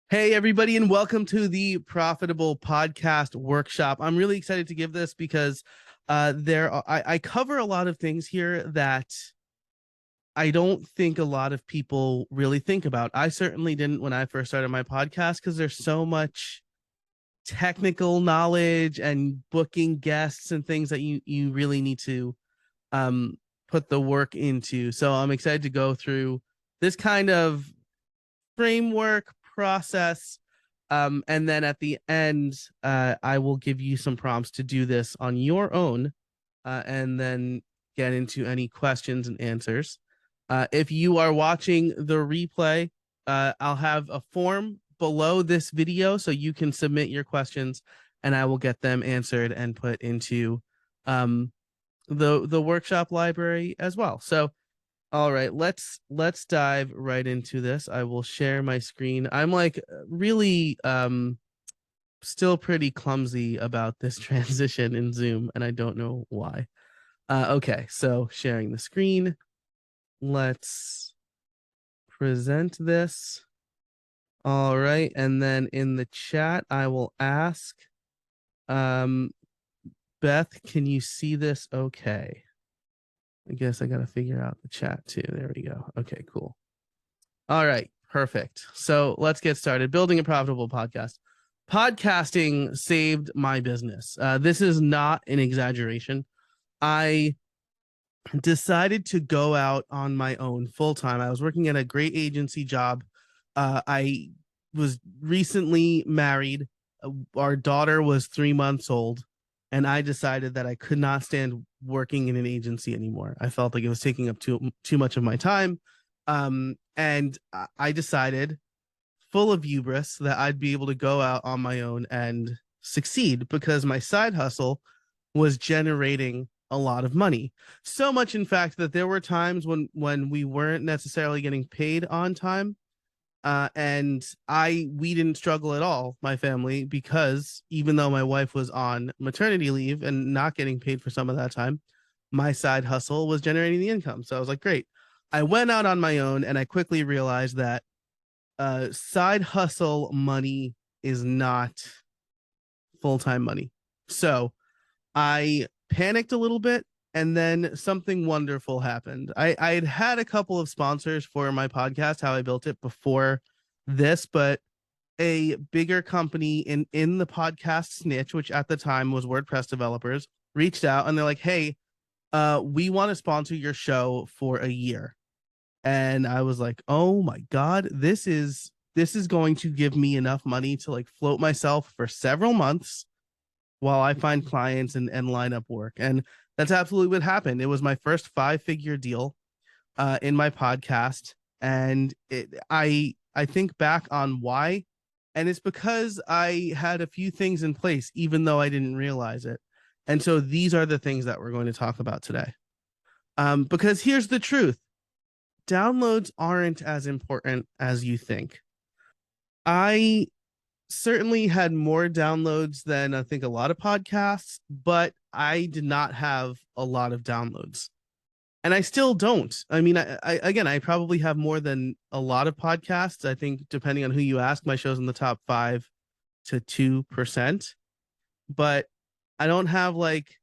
Hey, everybody, and welcome to the Profitable Podcast Workshop. I'm really excited to give this because I cover a lot of things here that I don't think a lot of people really think about. I certainly didn't when I first started my podcast because there's so much technical knowledge and booking guests and things that you really need to um, put the work into. So I'm excited to go through this kind of framework process. And then at the end, I will give you some prompts to do this on your own, and then get into any questions and answers. If you are watching the replay, I'll have a form below this video so you can submit your questions and I will get them answered and put into um, the workshop library as well. So all right, let's dive right into this. I will share my screen. I'm like really still pretty clumsy about this transition in Zoom and I don't know why. Okay, so sharing the screen. Let's present this. All right, and then in the chat I will ask um Beth, can you see this okay? I guess I got to figure out the chat too. There we go. Okay, cool. All right, perfect. So let's get started. Building a profitable podcast. Podcasting saved my business. This is not an exaggeration. I decided to go out on my own full time. I was working at a great agency job. I was recently married. Our daughter was 3 months old, and I decided that I could not stand working in an agency anymore. I felt like it was taking up too much of my time. And I decided, full of hubris, that I'd be able to go out on my own and succeed because my side hustle was generating a lot of money. So much, in fact, that there were times when we weren't necessarily getting paid on time. And we didn't struggle at all, my family, because even though my wife was on maternity leave and not getting paid for some of that time, my side hustle was generating the income. So I was like, great. I went out on my own and I quickly realized that side hustle money is not full-time money. So I panicked a little bit and then something wonderful happened. I had a couple of sponsors for my podcast, How I Built It, before this, but a bigger company in the podcast niche, which at the time was WordPress developers, reached out and they're like, hey, we want to sponsor your show for a year. And I was like, oh my God, this is going to give me enough money to like float myself for several months while I find clients and line up work. And that's absolutely what happened. It was my first 5-figure deal in my podcast. And I think back on why. And it's because I had a few things in place, even though I didn't realize it. And so these are the things that we're going to talk about today. Because here's the truth. Downloads aren't as important as you think. I certainly had more downloads than I think a lot of podcasts, but I did not have a lot of downloads. And I still don't. I mean, I probably have more than a lot of podcasts. I think depending on who you ask, my show's in the top 5 to 2%. But I don't have like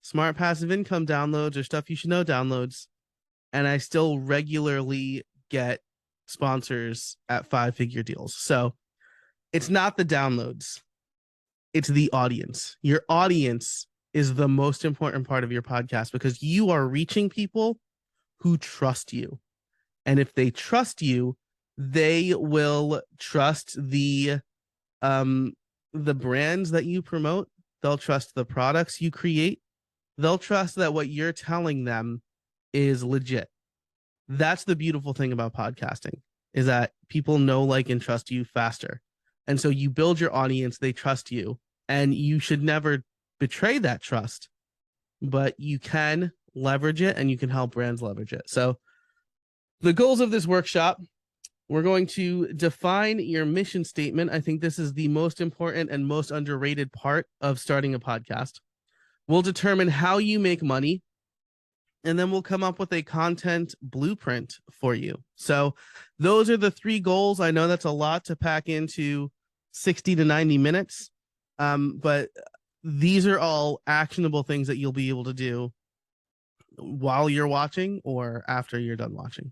smart passive income downloads or stuff you should know downloads. And I still regularly get sponsors at 5-figure deals. So it's not the downloads, it's the audience. Your audience is the most important part of your podcast because you are reaching people who trust you. And if they trust you, they will trust the brands that you promote. They'll trust the products you create. They'll trust that what you're telling them is legit. That's the beautiful thing about podcasting, is that people know, like, and trust you faster. And so you build your audience, they trust you, and you should never betray that trust, but you can leverage it and you can help brands leverage it. So the goals of this workshop, we're going to define your mission statement. I think this is the most important and most underrated part of starting a podcast. We'll determine how you make money. and then we'll come up with a content blueprint for you. So those are the 3 goals. I know that's a lot to pack into 60 to 90 minutes, but these are all actionable things that you'll be able to do while you're watching or after you're done watching.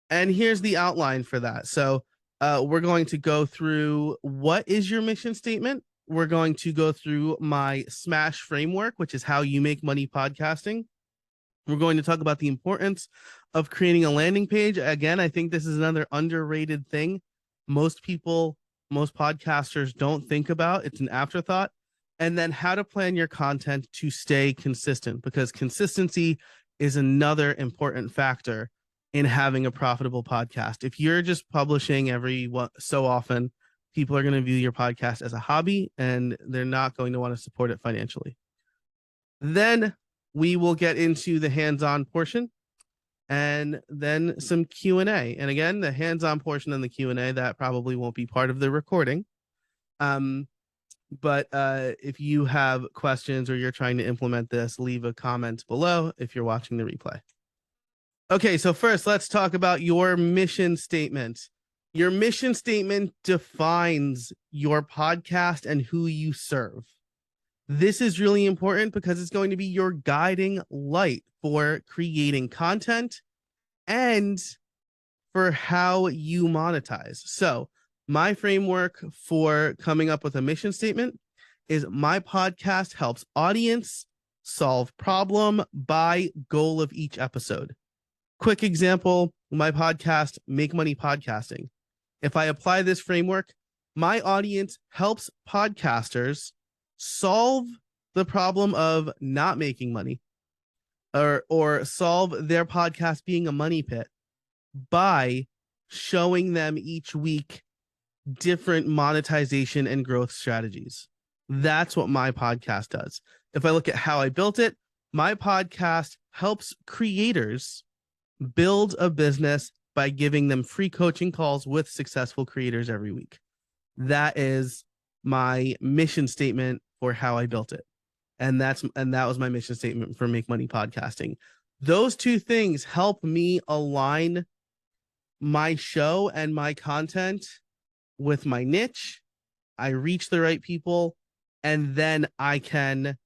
And here's the outline for that. So we're going to go through what is your mission statement. We're going to go through my SMASH framework, which is how you make money podcasting. We're going to talk about the importance of creating a landing page. Again, I think this is another underrated thing. Most podcasters don't think about. It's an afterthought. And then how to plan your content to stay consistent, because consistency is another important factor in having a profitable podcast. If you're just publishing every so often, people are going to view your podcast as a hobby and they're not going to want to support it financially. Then we will get into the hands-on portion and then some Q&A. And again, the hands-on portion and the Q&A, that probably won't be part of the recording. But if you have questions or you're trying to implement this, leave a comment below if you're watching the replay. Okay, so first, let's talk about your mission statement. Your mission statement defines your podcast and who you serve. This is really important because it's going to be your guiding light for creating content and for how you monetize. So my framework for coming up with a mission statement is my podcast helps audience solve problem by goal of each episode. Quick example, my podcast, Make Money Podcasting. If I apply this framework, my audience helps podcasters solve the problem of not making money or solve their podcast being a money pit by showing them each week different monetization and growth strategies. That's what my podcast does. If I look at how I built it, my podcast helps creators build a business by giving them free coaching calls with successful creators every week. That is my mission statement for how I built it. And that was my mission statement for Make Money Podcasting. Those 2 things help me align my show and my content with my niche. I reach the right people, and then I can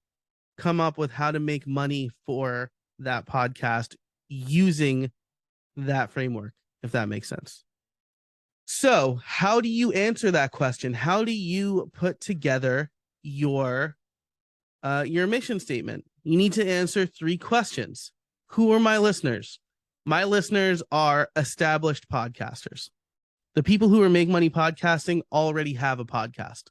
come up with how to make money for that podcast using that framework, if that makes sense. So how do you answer that question? How do you put together your mission statement? You need to answer 3 questions. Who are my listeners? My listeners are established podcasters. The people who are Make Money Podcasting already have a podcast.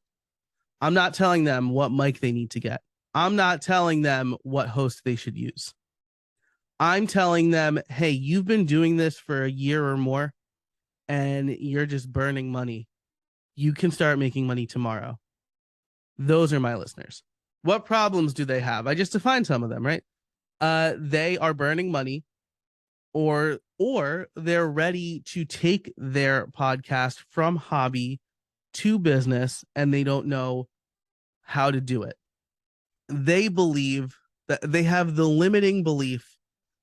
I'm not telling them what mic they need to get. I'm not telling them what host they should use. I'm telling them, hey, you've been doing this for a year or more and you're just burning money. You can start making money tomorrow. Those are my listeners. What problems do they have? I just defined some of them, right? They are burning money, or they're ready to take their podcast from hobby to business and they don't know how to do it. They believe that they have the limiting belief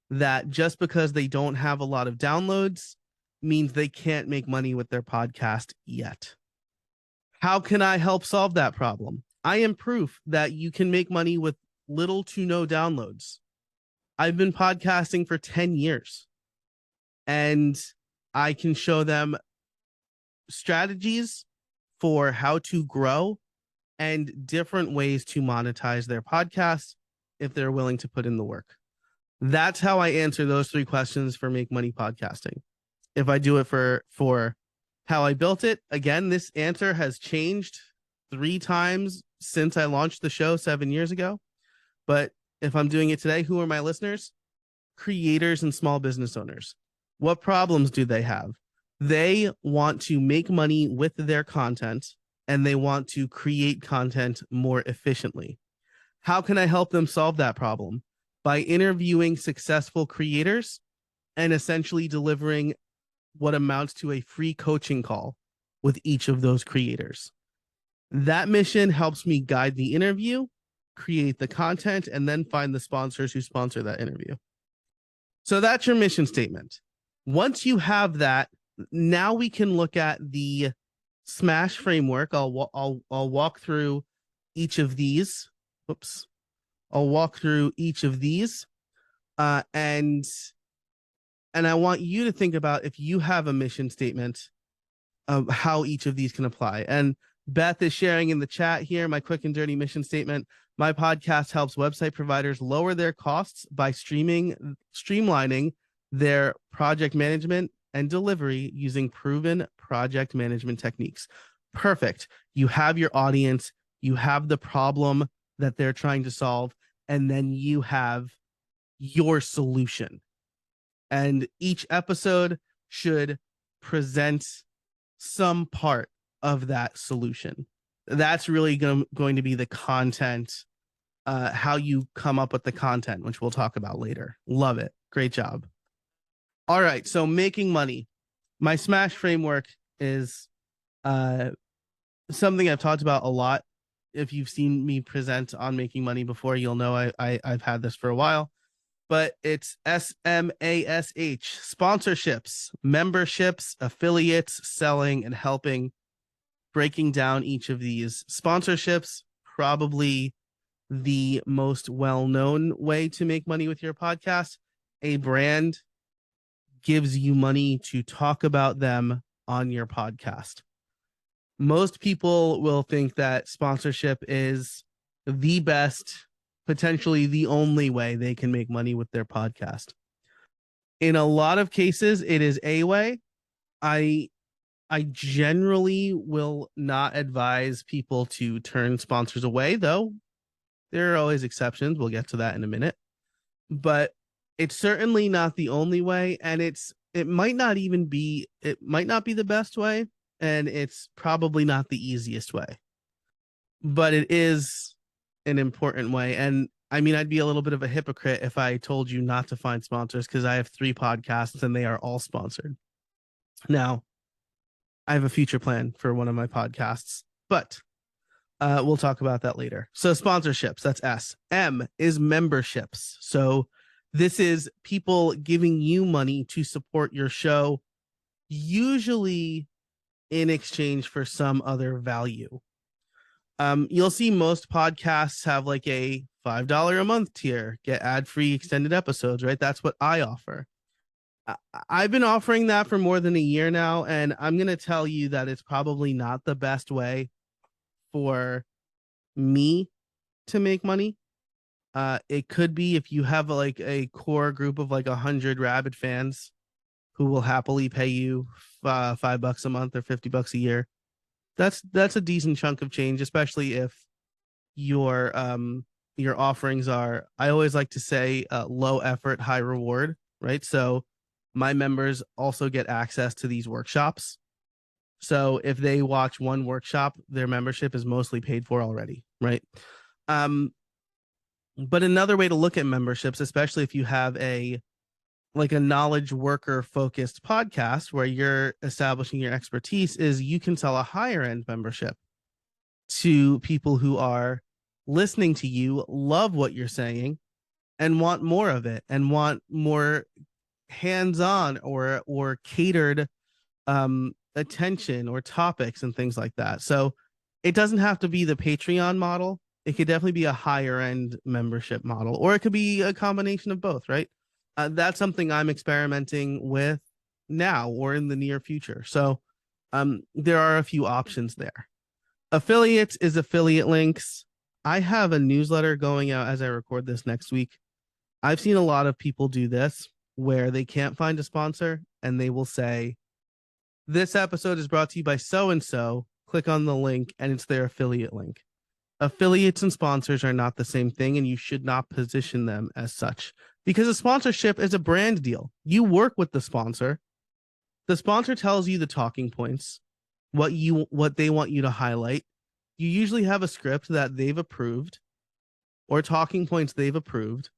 that just because they don't have a lot of downloads means they can't make money with their podcast yet. How can I help solve that problem? I am proof that you can make money with little to no downloads. I've been podcasting for 10 years and I can show them strategies for how to grow and different ways to monetize their podcasts if they're willing to put in the work. That's how I answer those 3 questions for Make Money Podcasting. If I do it for how I built it, again, this answer has changed 3 times since I launched the show 7 years ago. But if I'm doing it today, who are my listeners? Creators and small business owners. What problems do they have? They want to make money with their content and they want to create content more efficiently. How can I help them solve that problem? By interviewing successful creators and essentially delivering what amounts to a free coaching call with each of those creators. That mission helps me guide the interview, create the content, and then find the sponsors who sponsor that interview. So that's your mission statement. Once you have that, now we can look at the Smash framework. I'll walk through each of these. Whoops. I'll walk through each of these, and I want you to think about, if you have a mission statement, of how each of these can apply. And Beth is sharing in the chat here my quick and dirty mission statement. My podcast helps website providers lower their costs by streamlining their project management and delivery using proven project management techniques. Perfect. You have your audience, you have the problem that they're trying to solve, and then you have your solution. And each episode should present some part of that solution. That's really going to be the content, how you come up with the content, which we'll talk about later. Love it. Great job. All right. So making money. My Smash framework is something I've talked about a lot. If you've seen me present on making money before, you'll know I've had this for a while. But it's SMASH: sponsorships, memberships, affiliates, selling, and helping. Breaking down each of these. Sponsorships, probably the most well-known way to make money with your podcast. A brand gives you money to talk about them on your podcast. Most people will think that sponsorship is the best, potentially the only way they can make money with their podcast. In a lot of cases, it is a way. I generally will not advise people to turn sponsors away, though there are always exceptions. We'll get to that in a minute. But it's certainly not the only way, and it might not be the best way, and it's probably not the easiest way. But it is an important way. And I mean, I'd be a little bit of a hypocrite if I told you not to find sponsors, because I have 3 podcasts and they are all sponsored. Now, I have a future plan for one of my podcasts, but we'll talk about that later. So sponsorships, that's S. M is memberships. So this is people giving you money to support your show, usually in exchange for some other value. You'll see most podcasts have like a $5 a month tier, get ad-free extended episodes, right? That's what I offer. I've been offering that for more than a year now, and I'm going to tell you that it's probably not the best way for me to make money. It could be if you have like a core group of like 100 rabid fans who will happily pay you $5 a month or $50 a year. That's a decent chunk of change, especially if your offerings are, I always like to say, low effort, high reward, right? So my members also get access to these workshops. So if they watch one workshop, their membership is mostly paid for already, right? But another way to look at memberships, especially if you have a knowledge worker focused podcast where you're establishing your expertise, is you can sell a higher end membership to people who are listening to you, love what you're saying, and want more of it, and want more hands-on or catered attention or topics and things like that. So it doesn't have to be the Patreon model. It could definitely be a higher end membership model, or it could be a combination of both, right? That's something I'm experimenting with now or in the near future. So there are a few options there. Affiliates is affiliate links. I have a newsletter going out as I record this next week. I've seen a lot of people do this where they can't find a sponsor and they will say, this episode is brought to you by so-and-so. Click on the link and it's their affiliate link. Affiliates and sponsors are not the same thing, and you should not position them as such, because a sponsorship is a brand deal. You work with the sponsor. The sponsor tells you the talking points, what they want you to highlight. You usually have a script that they've approved or talking points they've approved,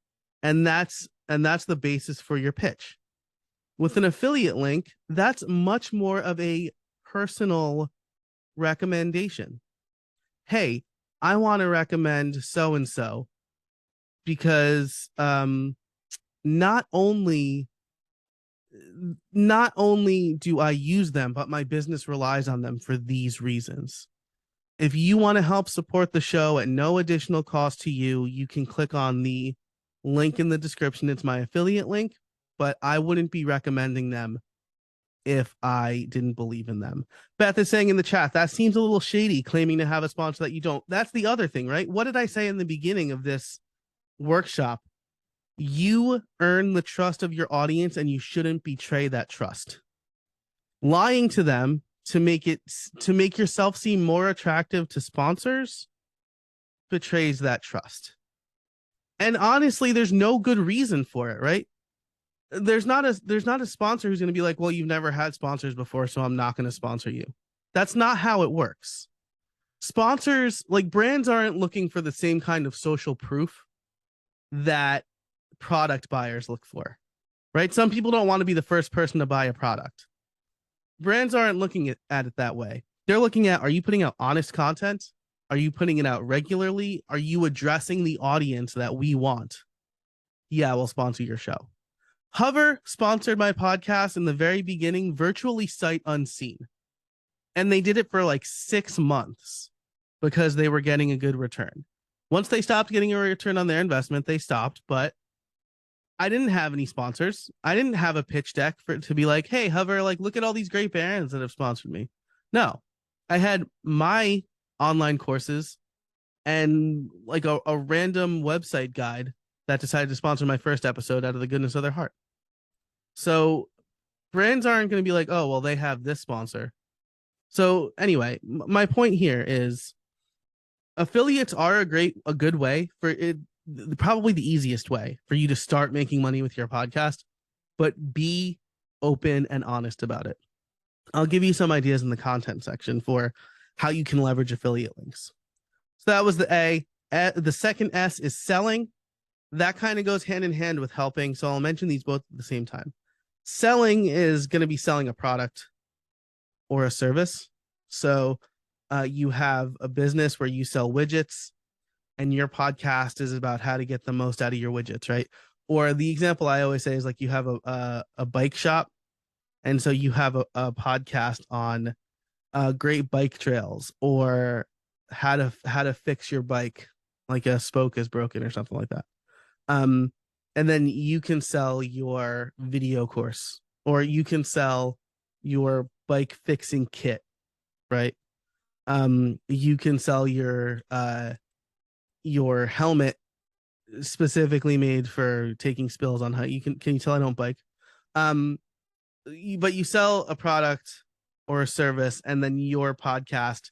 and that's the basis for your pitch. With an affiliate link, that's much more of a personal recommendation. Hey, I want to recommend so-and-so because not only not only do I use them, but my business relies on them for these reasons. If you want to help support the show at no additional cost to you, you can click on the link in the description. It's my affiliate link, but I wouldn't be recommending them if I didn't believe in them. Beth is saying in the chat, that seems a little shady, claiming to have a sponsor that you don't. That's the other thing, right? What did I say in the beginning of this workshop? You earn the trust of your audience and you shouldn't betray that trust. Lying to them to make yourself seem more attractive to sponsors betrays that trust. And honestly, there's no good reason for it, right? There's not a sponsor who's going to be like, well, you've never had sponsors before, so I'm not going to sponsor you. That's not how it works. Sponsors, like brands, aren't looking for the same kind of social proof that product buyers look for, right? Some people don't want to be the first person to buy a product. Brands aren't looking at it that way. They're looking at, are you putting out honest content? Are you putting it out regularly? Are you addressing the audience that we want? Yeah, we'll sponsor your show. Hover sponsored my podcast in the very beginning, virtually sight unseen. And they did it for like 6 months because they were getting a good return. Once they stopped getting a return on their investment, they stopped. But I didn't have any sponsors. I didn't have a pitch deck for it to be like, hey, Hover, like, look at all these great brands that have sponsored me. No, I had my online courses and like a random website guide that decided to sponsor my first episode out of the goodness of their heart. So brands aren't going to be like, oh, well, they have this sponsor. So anyway, my point here is affiliates are a good way for it, probably the easiest way for you to start making money with your podcast, but be open and honest about it. I'll give you some ideas in the content section for how you can leverage affiliate links. So that was the A. The second S is selling. That kind of goes hand in hand with helping. So I'll mention these both at the same time. Selling is going to be selling a product or a service. So you have a business where you sell widgets and your podcast is about how to get the most out of your widgets, right? Or the example I always say is like you have a bike shop. And so you have a podcast on great bike trails or how to fix your bike, like a spoke is broken or something like that. And then you can sell your video course or you can sell your bike fixing kit, right? You can sell your helmet specifically made for taking spills on how can you tell I don't bike? But you sell a product or a service and then your podcast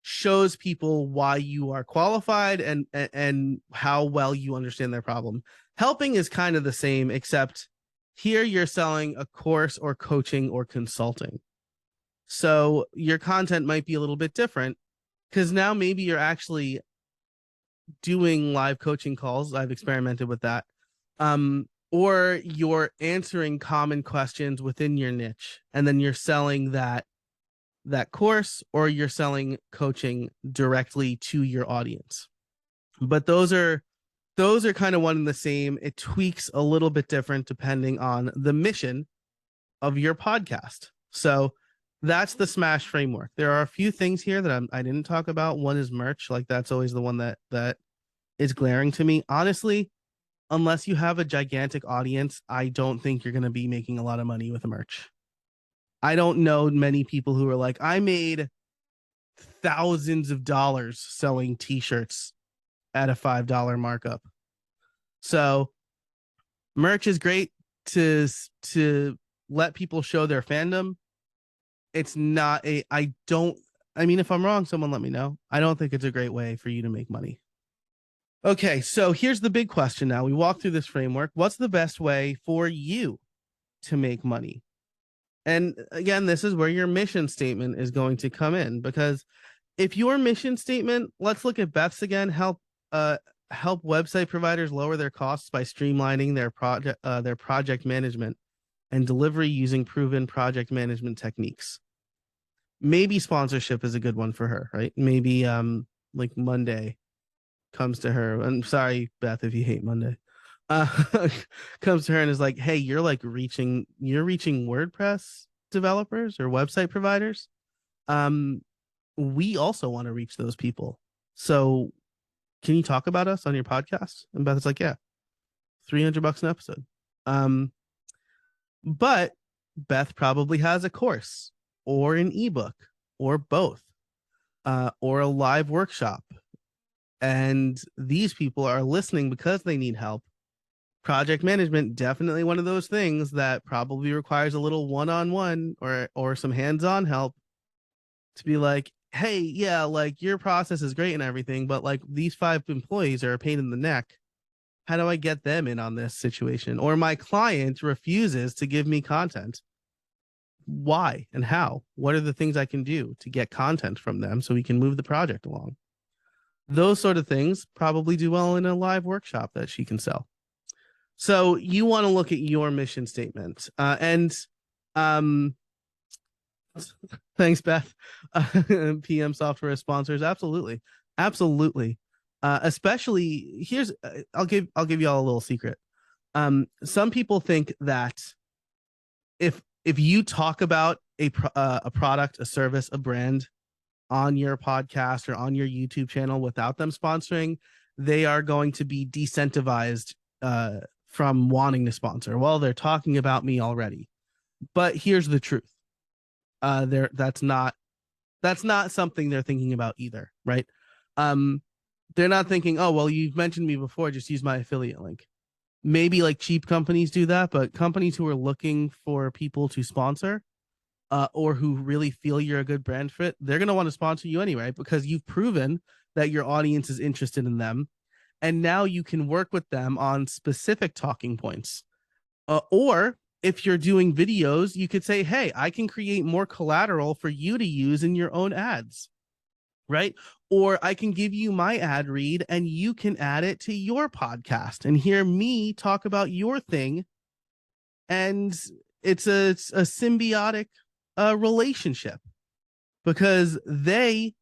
shows people why you are qualified and how well you understand their problem. Helping is kind of the same, except here you're selling a course or coaching or consulting. So your content might be a little bit different because now maybe you're actually doing live coaching calls. I've experimented with that. Or you're answering common questions within your niche and then you're selling that course or you're selling coaching directly to your audience. But those are kind of one and the same. It tweaks a little bit different depending on the mission of your podcast. So that's the Smash framework. There are a few things here that I didn't talk about. One is merch. Like that's always the one that is glaring to me. Honestly, unless you have a gigantic audience, I don't think you're going to be making a lot of money with merch. I don't know many people who are like, I made thousands of dollars selling t-shirts at a $5 markup. So merch is great to let people show their fandom. It's not if I'm wrong, someone let me know. I don't think it's a great way for you to make money. Okay, so here's the big question now. We walked through this framework. What's the best way for you to make money? And again, this is where your mission statement is going to come in, because if your mission statement, let's look at Beth's again, help website providers lower their costs by streamlining their project management and delivery using proven project management techniques. Maybe sponsorship is a good one for her, right? Maybe like Monday comes to her. I'm sorry, Beth, if you hate Monday. uh, comes to her and is like, "Hey, you're reaching WordPress developers or website providers. Um, we also want to reach those people. So can you talk about us on your podcast?" And Beth's like, "Yeah, $300 an episode." Um, but Beth probably has a course or an ebook or both, or a live workshop. And these people are listening because they need help. Project management, definitely one of those things that probably requires a little one-on-one or some hands-on help to be like, hey, yeah, like your process is great and everything, but like these 5 employees are a pain in the neck. How do I get them in on this situation? Or my client refuses to give me content. Why and how? What are the things I can do to get content from them so we can move the project along? Those sort of things probably do well in a live workshop that she can sell. So you want to look at your mission statement. And thanks, Beth. PM Software sponsors. Absolutely. Absolutely. Especially here's I'll give you all a little secret. Some people think that if you talk about a product, a service, a brand on your podcast or on your YouTube channel without them sponsoring, they are going to be decentivized from wanting to sponsor. Well, they're talking about me already. But here's the truth. That's not something they're thinking about either, right? They're not thinking, oh, well, you've mentioned me before, just use my affiliate link. Maybe like cheap companies do that, but companies who are looking for people to sponsor, or who really feel you're a good brand fit, they're going to want to sponsor you anyway, because you've proven that your audience is interested in them. And now you can work with them on specific talking points. Or if you're doing videos, you could say, hey, I can create more collateral for you to use in your own ads, right? Or I can give you my ad read and you can add it to your podcast and hear me talk about your thing. And it's a symbiotic relationship, because they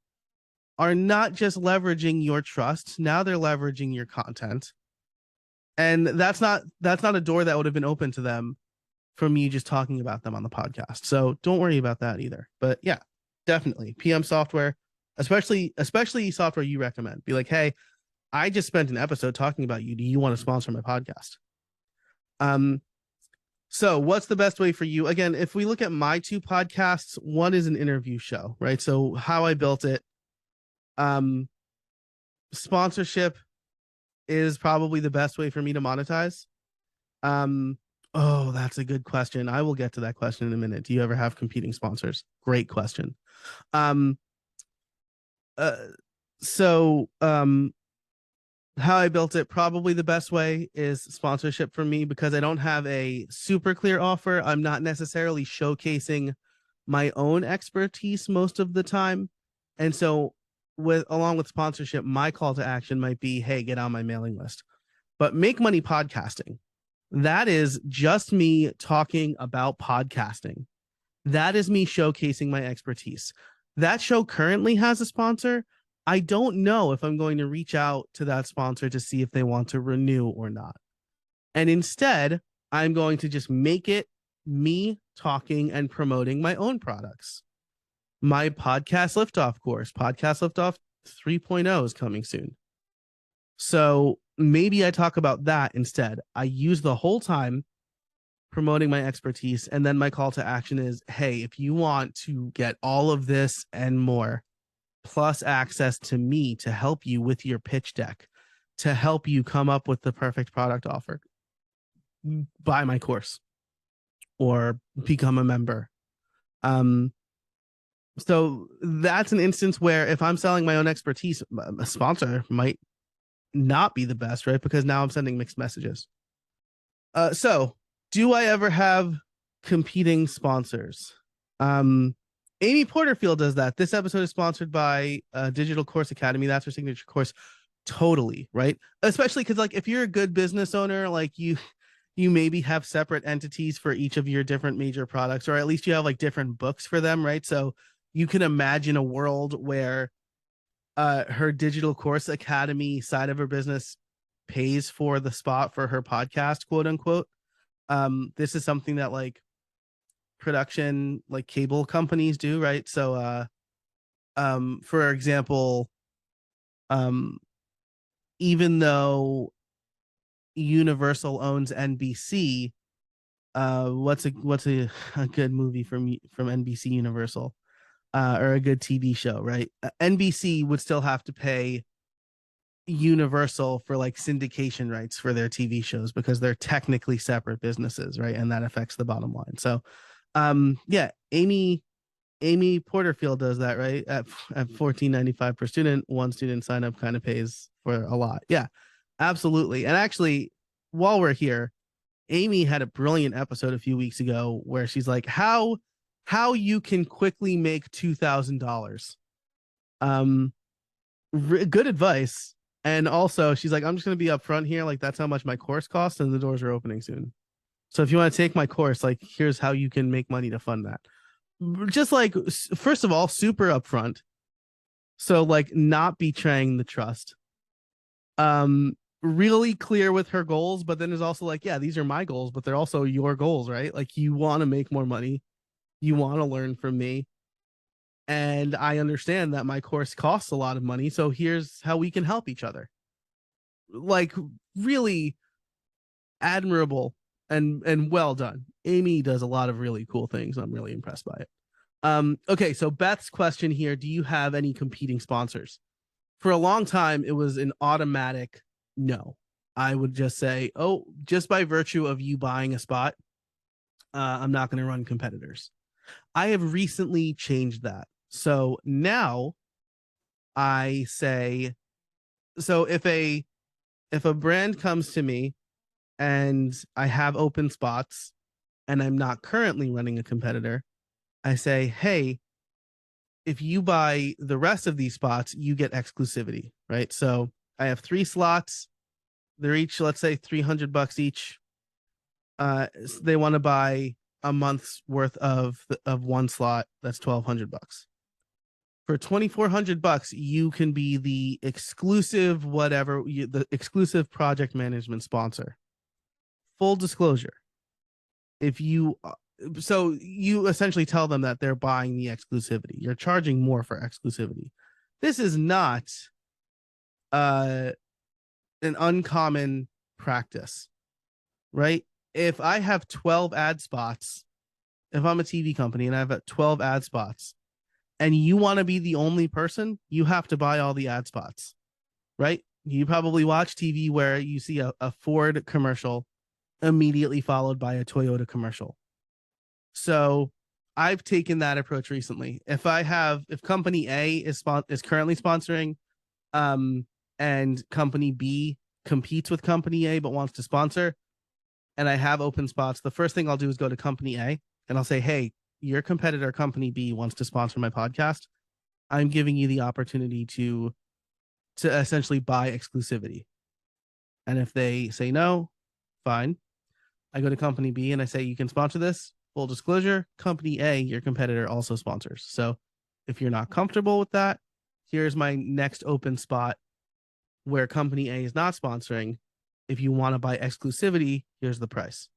are not just leveraging your trust. Now they're leveraging your content. And that's not a door that would have been open to them from you just talking about them on the podcast. So don't worry about that either. But yeah, definitely PM Software, especially software you recommend. Be like, hey, I just spent an episode talking about you. Do you want to sponsor my podcast? So what's the best way for you? Again, if we look at my 2 podcasts, one is an interview show, right? So how I built it, sponsorship is probably the best way for me to monetize. Oh, that's a good question. I will get to that question in a minute. Do you ever have competing sponsors? Great question. Um, so how I built it, probably the best way is sponsorship for me, because I don't have a super clear offer. I'm not necessarily showcasing my own expertise most of the time. And so along with sponsorship, my call to action might be, hey, get on my mailing list. But Make Money Podcasting, that is just me talking about podcasting. That is me showcasing my expertise. That show currently has a sponsor. I don't know if I'm going to reach out to that sponsor to see if they want to renew or not. And instead, I'm going to just make it me talking and promoting my own products. My Podcast Liftoff course, Podcast Liftoff 3.0 is coming soon. So maybe I talk about that instead. I use the whole time promoting my expertise, and then my call to action is, hey, if you want to get all of this and more, plus access to me to help you with your pitch deck, to help you come up with the perfect product offer, buy my course or become a member. So that's an instance where if I'm selling my own expertise, a sponsor might not be the best, right? Because now I'm sending mixed messages. So do I ever have competing sponsors? Amy Porterfield does that. This episode is sponsored by Digital Course Academy. That's her signature course. Totally, right? Especially because, like, if you're a good business owner, like you maybe have separate entities for each of your different major products, or at least you have like different books for them, right? So you can imagine a world where her Digital Course Academy side of her business pays for the spot for her podcast, quote unquote. This is something that like production like cable companies do, right? So for example, um even though Universal owns NBC, what's a good movie from NBC Universal, or a good TV show, right? NBC would still have to pay Universal for like syndication rights for their TV shows because they're technically separate businesses, right? And that affects the bottom line. So, yeah, Amy Porterfield does that, right? At $14.95 per student, one student sign up kind of pays for a lot. Yeah, absolutely. And actually, while we're here, Amy had a brilliant episode a few weeks ago where she's like, how you can quickly make $2,000. Good advice. And also, she's like, I'm just going to be upfront here. Like, that's how much my course costs, and the doors are opening soon. So if you want to take my course, like, here's how you can make money to fund that. Just like, first of all, super upfront. So like, not betraying the trust. Really clear with her goals, but then is also like, yeah, these are my goals, but they're also your goals, right? Like, you want to make more money, you want to learn from me, and I understand that my course costs a lot of money, so here's how we can help each other. Like, really admirable and well done. Amy does a lot of really cool things. I'm really impressed by it. Okay, so Beth's question here, do you have any competing sponsors? For a long time, it was an automatic no. I would just say, oh, just by virtue of you buying a spot, I'm not going to run competitors. I have recently changed that. So now I say, so if a brand comes to me and I have open spots and I'm not currently running a competitor, I say, hey, if you buy the rest of these spots, you get exclusivity, right? So I have 3 slots. They're each, let's say, $300 each. They want to buy a month's worth of one slot. That's $1,200. For $2,400, you can be the exclusive the exclusive project management sponsor. Full disclosure, if you so you essentially tell them that they're buying the exclusivity. You're charging more for exclusivity. This is not an uncommon practice, right? If I have 12 ad spots, if I'm a TV company and I have 12 ad spots, and you want to be the only person, you have to buy all the ad spots, right? You probably watch TV where you see a Ford commercial immediately followed by a Toyota commercial. So I've taken that approach recently. If company A is currently sponsoring, and company B competes with company A but wants to sponsor, and I have open spots, the first thing I'll do is go to company A and I'll say, hey, your competitor company B wants to sponsor my podcast. I'm giving you the opportunity to essentially buy exclusivity. And if they say no, fine. I go to company B and I say, you can sponsor this. Full disclosure, company A, your competitor, also sponsors. So if you're not comfortable with that, here's my next open spot where company A is not sponsoring. If you want to buy exclusivity, here's the price.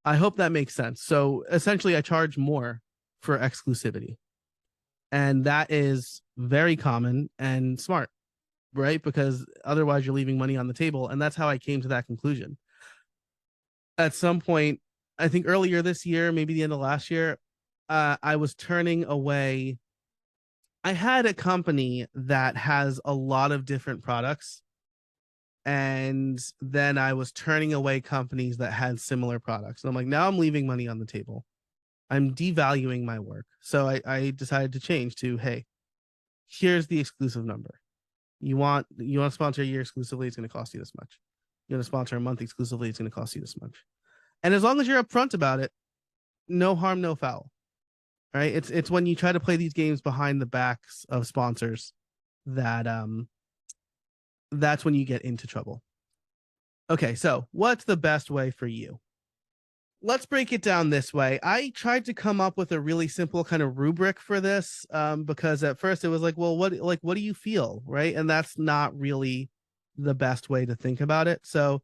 I hope that makes sense. So essentially, I charge more for exclusivity. And that is very common and smart, right? Because otherwise you're leaving money on the table. And that's how I came to that conclusion. At some point, I think earlier this year, maybe the end of last year, I was turning away. I had a company that has a lot of different products. And then I was turning away companies that had similar products. And I'm like, now I'm leaving money on the table. I'm devaluing my work. So I decided to change to, hey, here's the exclusive number. You want to sponsor a year exclusively, it's going to cost you this much. You want to sponsor a month exclusively, it's going to cost you this much. And as long as you're upfront about it, no harm, no foul. Right? It's when you try to play these games behind the backs of sponsors that that's when you get into trouble. Okay, so what's the best way for you? Let's break it down this way. I tried to come up with a really simple kind of rubric for this, because at first it was like, well, what do you feel, right? And that's not really the best way to think about it. So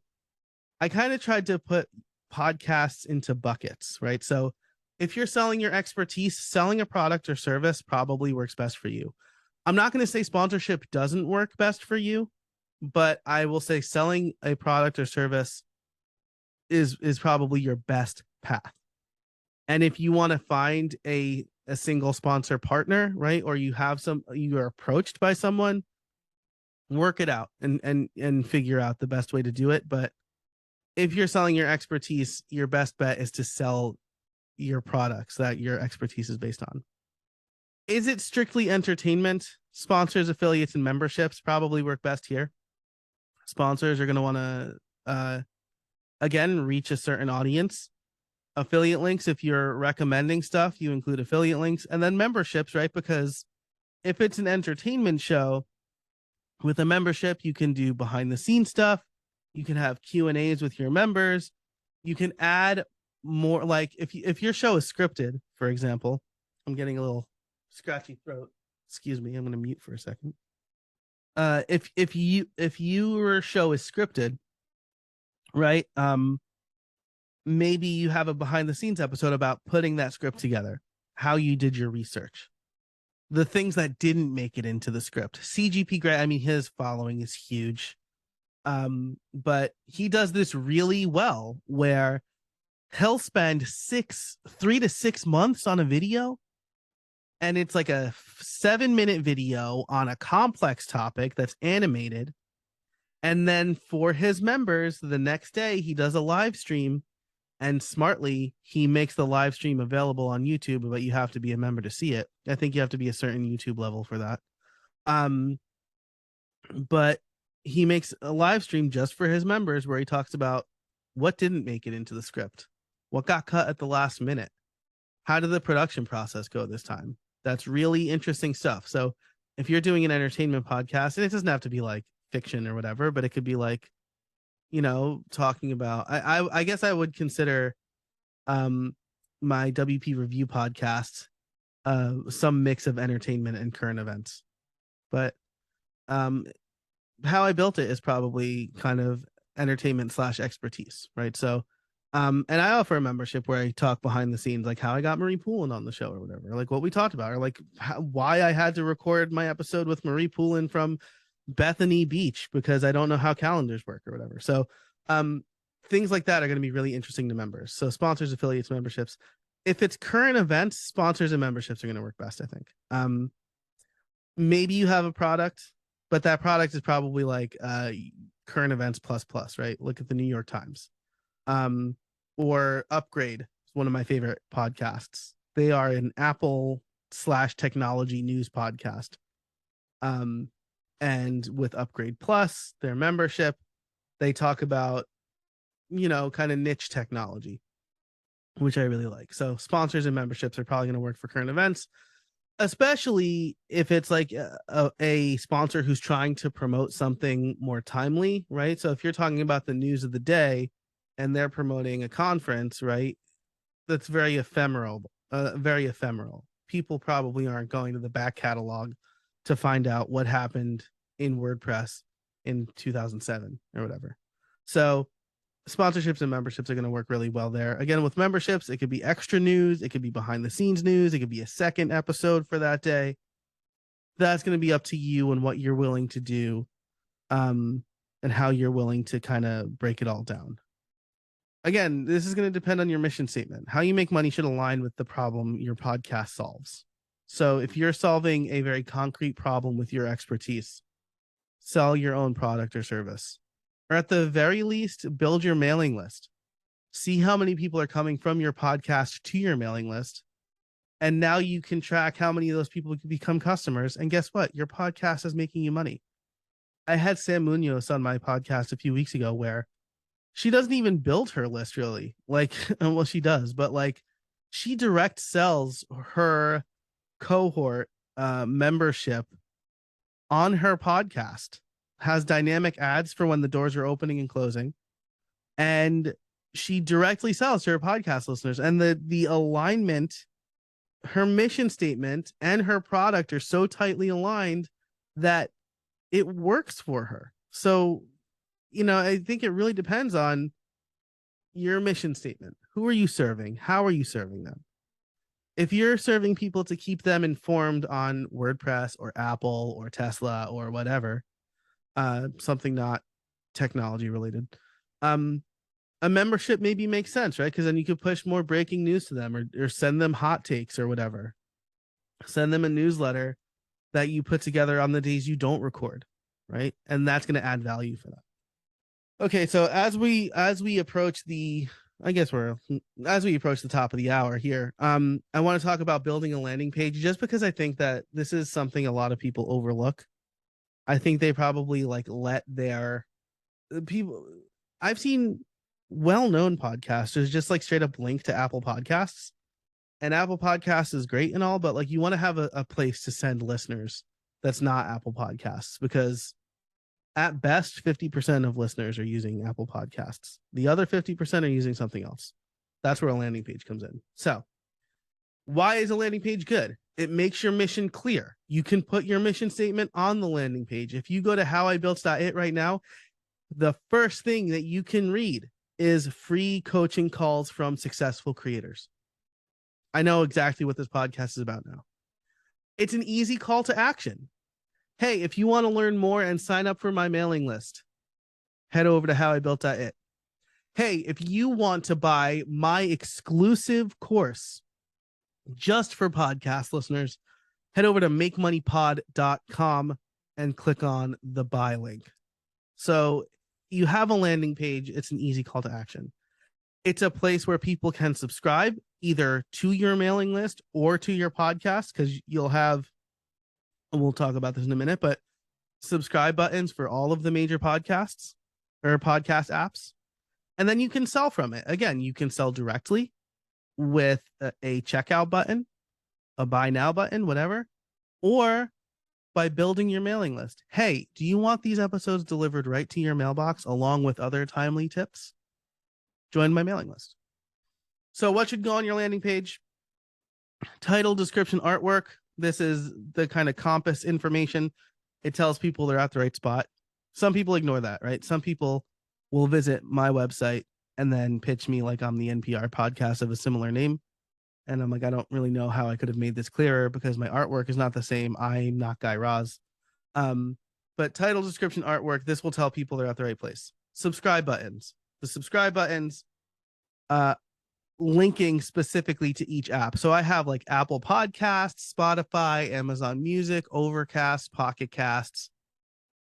I kind of tried to put podcasts into buckets, right? So if you're selling your expertise, selling a product or service probably works best for you. I'm not going to say sponsorship doesn't work best for you, but I will say selling a product or service is probably your best path. And if you want to find a single sponsor partner, right, or you are approached by someone, work it out and figure out the best way to do it. But if you're selling your expertise, your best bet is to sell your products that your expertise is based on. Is it strictly entertainment? Sponsors, affiliates, and memberships probably work best here. Sponsors are going to want to, again, reach a certain audience. Affiliate links, if you're recommending stuff, you include affiliate links. And then memberships, right? Because if it's an entertainment show, with a membership, you can do behind the scenes stuff. You can have Q&As with your members. You can add more, like if your show is scripted, for example. I'm getting a little scratchy throat. Excuse me, I'm going to mute for a second. If your show is scripted, right? Maybe you have a behind the scenes episode about putting that script together, how you did your research, the things that didn't make it into the script. CGP Grey, I mean, his following is huge. But he does this really well where he'll spend 3 to 6 months on a video, and it's like a 7-minute video on a complex topic that's animated. And then for his members, the next day he does a live stream, and smartly he makes the live stream available on YouTube, but you have to be a member to see it. I think you have to be a certain YouTube level for that. But he makes a live stream just for his members where he talks about what didn't make it into the script, what got cut at the last minute, how did the production process go this time. That's really interesting stuff. So if you're doing an entertainment podcast, and it doesn't have to be like fiction or whatever, but it could be like, you know, talking about, I guess I would consider my WP review podcast some mix of entertainment and current events. But how I built it is probably kind of entertainment / expertise, right? So and I offer a membership where I talk behind the scenes, like how I got Marie Poulin on the show or whatever, like what we talked about, or like why I had to record my episode with Marie Poulin from Bethany Beach because I don't know how calendars work or whatever. So things like that are going to be really interesting to members. So sponsors, affiliates, memberships. If it's current events, sponsors and memberships are going to work best, I think. Maybe you have a product, but that product is probably like current events plus, right? Look at the New York Times. Or Upgrade is one of my favorite podcasts. They are an Apple / technology news podcast. And with Upgrade Plus, their membership, they talk about, you know, kind of niche technology, which I really like. So sponsors and memberships are probably going to work for current events, especially if it's like a sponsor who's trying to promote something more timely, right? So if you're talking about the news of the day and they're promoting a conference, right, that's very ephemeral. People probably aren't going to the back catalog to find out what happened in WordPress in 2007 or whatever. So sponsorships and memberships are going to work really well there. Again, with memberships, it could be extra news, it could be behind the scenes news, it could be a second episode for that day. That's going to be up to you and what you're willing to do, and how you're willing to kind of break it all down. Again, this is going to depend on your mission statement. How you make money should align with the problem your podcast solves. So if you're solving a very concrete problem with your expertise, sell your own product or service. Or at the very least, build your mailing list. See how many people are coming from your podcast to your mailing list. And now you can track how many of those people can become customers. And guess what? Your podcast is making you money. I had Sam Munoz on my podcast a few weeks ago where she doesn't even build her list really. Like, well, she does, but like she direct sells her cohort membership on her podcast, has dynamic ads for when the doors are opening and closing, and she directly sells to her podcast listeners. And the alignment, her mission statement and her product are so tightly aligned that it works for her. So, I think it really depends on your mission statement. Who are you serving? How are you serving them? If you're serving people to keep them informed on WordPress or Apple or Tesla or whatever, something not technology related, a membership maybe makes sense, right? Because then you could push more breaking news to them, or send them hot takes or whatever. Send them a newsletter that you put together on the days you don't record, right? And that's going to add value for them. Okay, so as we approach the as we approach the top of the hour here, I want to talk about building a landing page, just because I think that this is something a lot of people overlook. I think they probably let their people. I've seen well-known podcasters just straight up link to Apple Podcasts, and Apple Podcasts is great and all, but you want to have a place to send listeners that's not Apple Podcasts, because at best 50% of listeners are using Apple Podcasts. The other 50% are using something else. That's where a landing page comes in. So why is a landing page good? It makes your mission clear. You can put your mission statement on the landing page. If you go to howibuilt.it right now, the first thing that you can read is free coaching calls from successful creators. I know exactly what this podcast is about now. It's an easy call to action. Hey, if you want to learn more and sign up for my mailing list, head over to howibuilt.it. Hey, if you want to buy my exclusive course just for podcast listeners, head over to makemoneypod.com and click on the buy link. So you have a landing page. It's an easy call to action. It's a place where people can subscribe either to your mailing list or to your podcast, because you'll have, and we'll talk about this in a minute, but subscribe buttons for all of the major podcasts or podcast apps. And then you can sell from it. Again, you can sell directly with a checkout button, a buy now button, whatever, or by building your mailing list. Hey, do you want these episodes delivered right to your mailbox along with other timely tips? Join my mailing list. So what should go on your landing page? Title, description, artwork. This is the kind of compass information. It tells people they're at the right spot. Some people ignore that, right? Some people will visit my website and then pitch me like I'm the NPR podcast of a similar name. And I'm like, I don't really know how I could have made this clearer because my artwork is not the same. I'm not Guy Raz. But title, description, artwork, this will tell people they're at the right place. Subscribe buttons. The subscribe buttons, linking specifically to each app. So I have Apple Podcasts, Spotify, Amazon Music, Overcast, Pocket Casts,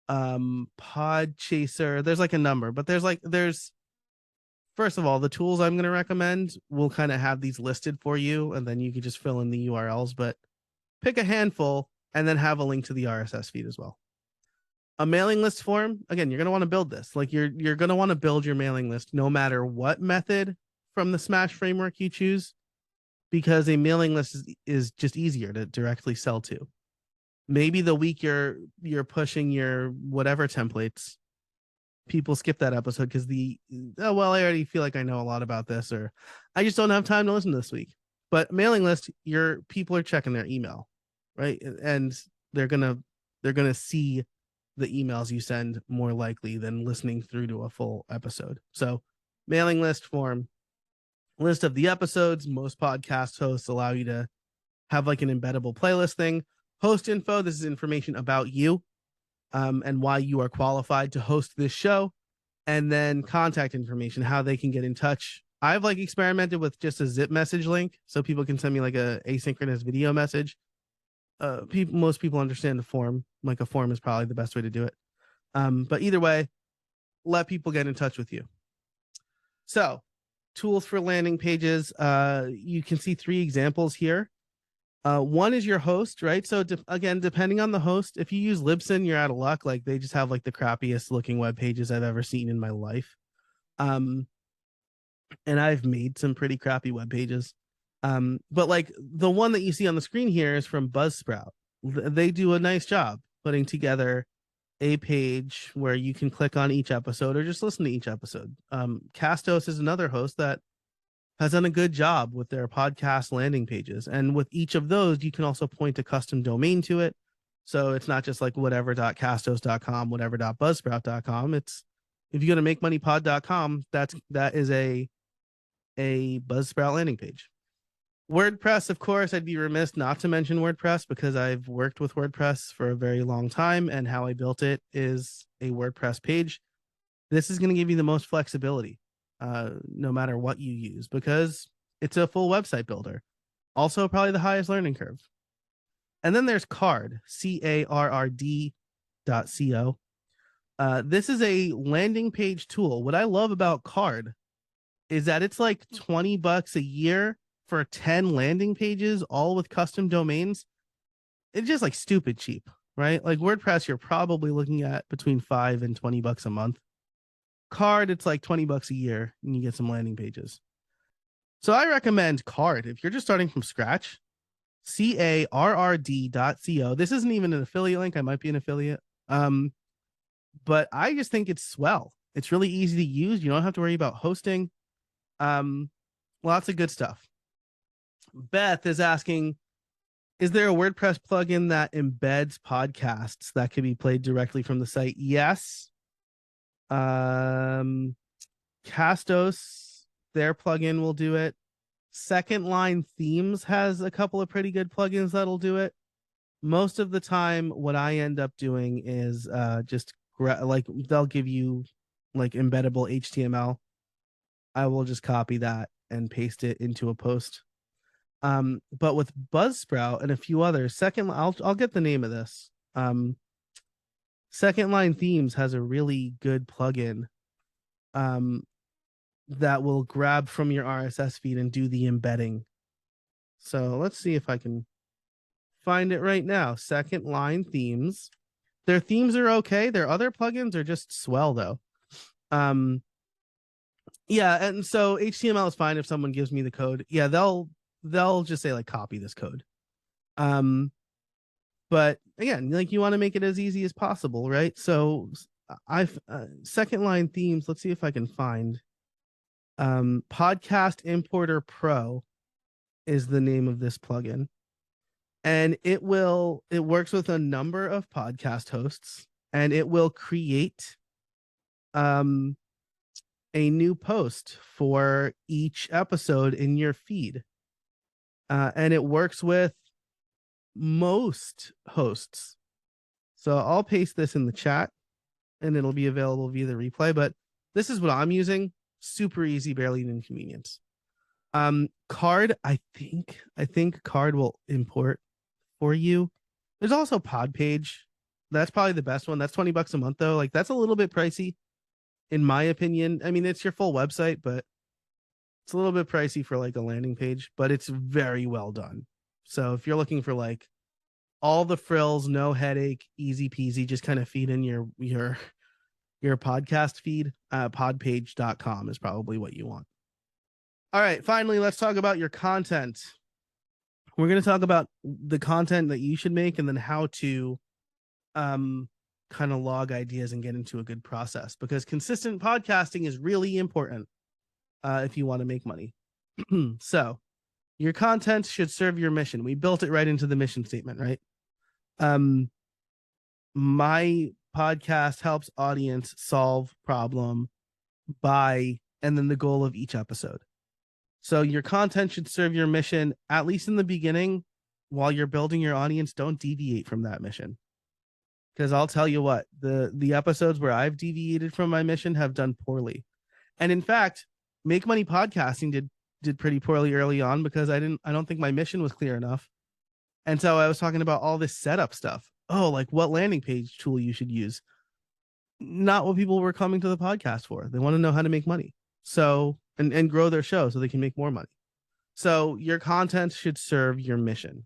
Podchaser. There's a number, but there's first of all, the tools I'm going to recommend will kind of have these listed for you, and then you can just fill in the URLs, but pick a handful and then have a link to the RSS feed as well. A mailing list form, again, you're going to want to build this. You're going to want to build your mailing list no matter what method from the Smash framework you choose, because a mailing list is just easier to directly sell to. Maybe the week you're pushing your whatever templates, people skip that episode because I already feel like I know a lot about this, or I just don't have time to listen to this week. But mailing list, your people are checking their email, right? And they're gonna see the emails you send more likely than listening through to a full episode. So mailing list form, list of the episodes. Most podcast hosts allow you to have an embeddable playlist thing. Host info, this is information about you, and why you are qualified to host this show. And then contact information, how they can get in touch. I've experimented with just a zip message link, so people can send me a asynchronous video message. Most people understand the form. A form is probably the best way to do it. But either way, let people get in touch with you. So tools for landing pages. You can see 3 examples here. One is your host, right? So again, depending on the host, if you use Libsyn, you're out of luck. They just have the crappiest looking web pages I've ever seen in my life. And I've made some pretty crappy web pages. But the one that you see on the screen here is from Buzzsprout. They do a nice job putting together a page where you can click on each episode or just listen to each episode. Castos is another host that has done a good job with their podcast landing pages. And with each of those, you can also point a custom domain to it. So it's not just like whatever.castos.com, whatever.buzzsprout.com. It's if you go to makemoneypod.com, that is a Buzzsprout landing page. WordPress, of course, I'd be remiss not to mention WordPress because I've worked with WordPress for a very long time, and how I built it is a WordPress page. This is going to give you the most flexibility, no matter what you use, because it's a full website builder. Also, probably the highest learning curve. And then there's Carrd, CARRD.co. This is a landing page tool. What I love about Carrd is that it's like $20 a year for 10 landing pages, all with custom domains. It's just like stupid cheap, right? Like WordPress, you're probably looking at between $5 and $20 a month. Carrd, it's like $20 a year and you get some landing pages. So I recommend Carrd if you're just starting from scratch. CARRD.co. This isn't even an affiliate link. I might be an affiliate. But I just think it's swell. It's really easy to use. You don't have to worry about hosting. Lots of good stuff. Beth is asking, is there a WordPress plugin that embeds podcasts that can be played directly from the site? Yes. Castos, their plugin will do it. Second Line Themes has a couple of pretty good plugins that'll do it. Most of the time, what I end up doing is just like they'll give you like embeddable HTML. I will just copy that and paste it into a post. But with Buzzsprout and a few others, I'll get the name of this. Second Line Themes has a really good plugin that will grab from your RSS feed and do the embedding. So let's see if I can find it right now. Second Line Themes. Their themes are okay. Their other plugins are just swell though. Yeah, and so HTML is fine if someone gives me the code. Yeah, they'll just say like copy this code. But again, like you want to make it as easy as possible, right? So I've Second Line Themes, let's see if I can find Podcast Importer Pro is the name of this plugin. And it works with a number of podcast hosts, and it will create a new post for each episode in your feed. And it works with most hosts. So I'll paste this in the chat and it'll be available via the replay, but this is what I'm using. Super easy, barely an inconvenience. Carrd, I think Carrd will import for you. There's also Podpage. That's probably the best one. That's $20 a month though. Like that's a little bit pricey in my opinion. I mean, it's your full website, but it's a little bit pricey for like a landing page, but it's very well done. So if you're looking for like all the frills, no headache, easy peasy, just kind of feed in your podcast feed, podpage.com is probably what you want. All right, finally, let's talk about your content. We're going to talk about the content that you should make and then how to kind of log ideas and get into a good process, because consistent podcasting is really important if you want to make money. So your content should serve your mission. We built it right into the mission statement, right? My podcast helps audience solve problem by, and then the goal of each episode. So your content should serve your mission, at least in the beginning. While you're building your audience, don't deviate from that mission. Because I'll tell you what, the episodes where I've deviated from my mission have done poorly. And in fact, Make Money Podcasting did pretty poorly early on because I don't think my mission was clear enough. And so I was talking about all this setup stuff. Oh, like what landing page tool you should use. Not what people were coming to the podcast for. They want to know how to make money. So, and grow their show so they can make more money. So your content should serve your mission.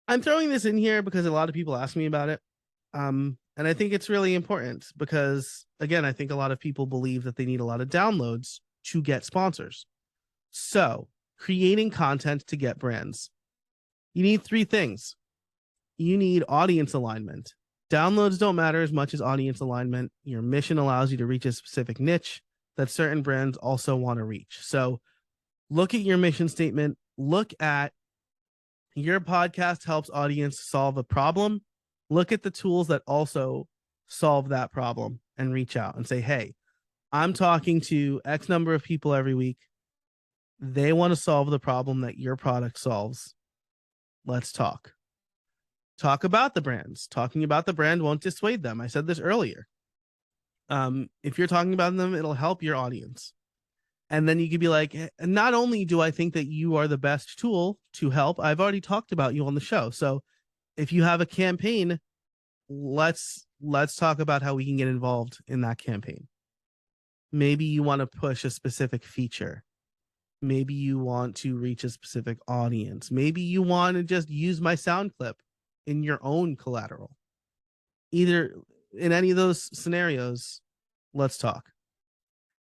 I'm throwing this in here because a lot of people ask me about it. And I think it's really important because, again, I think a lot of people believe that they need a lot of downloads to get sponsors. So creating content to get brands. You need three things. You need audience alignment. Downloads don't matter as much as audience alignment. Your mission allows you to reach a specific niche that certain brands also want to reach. So look at your mission statement. Look at your podcast helps audience solve a problem. Look at the tools that also solve that problem and reach out and say, hey, I'm talking to X number of people every week. They want to solve the problem that your product solves. Let's talk. Talk about the brands. Talking about the brand won't dissuade them. I said this earlier. If you're talking about them, it'll help your audience. And then you could be like, not only do I think that you are the best tool to help, I've already talked about you on the show. So if you have a campaign, let's talk about how we can get involved in that campaign. Maybe you want to push a specific feature. Maybe you want to reach a specific audience. Maybe you want to just use my sound clip in your own collateral. Either in any of those scenarios, let's talk.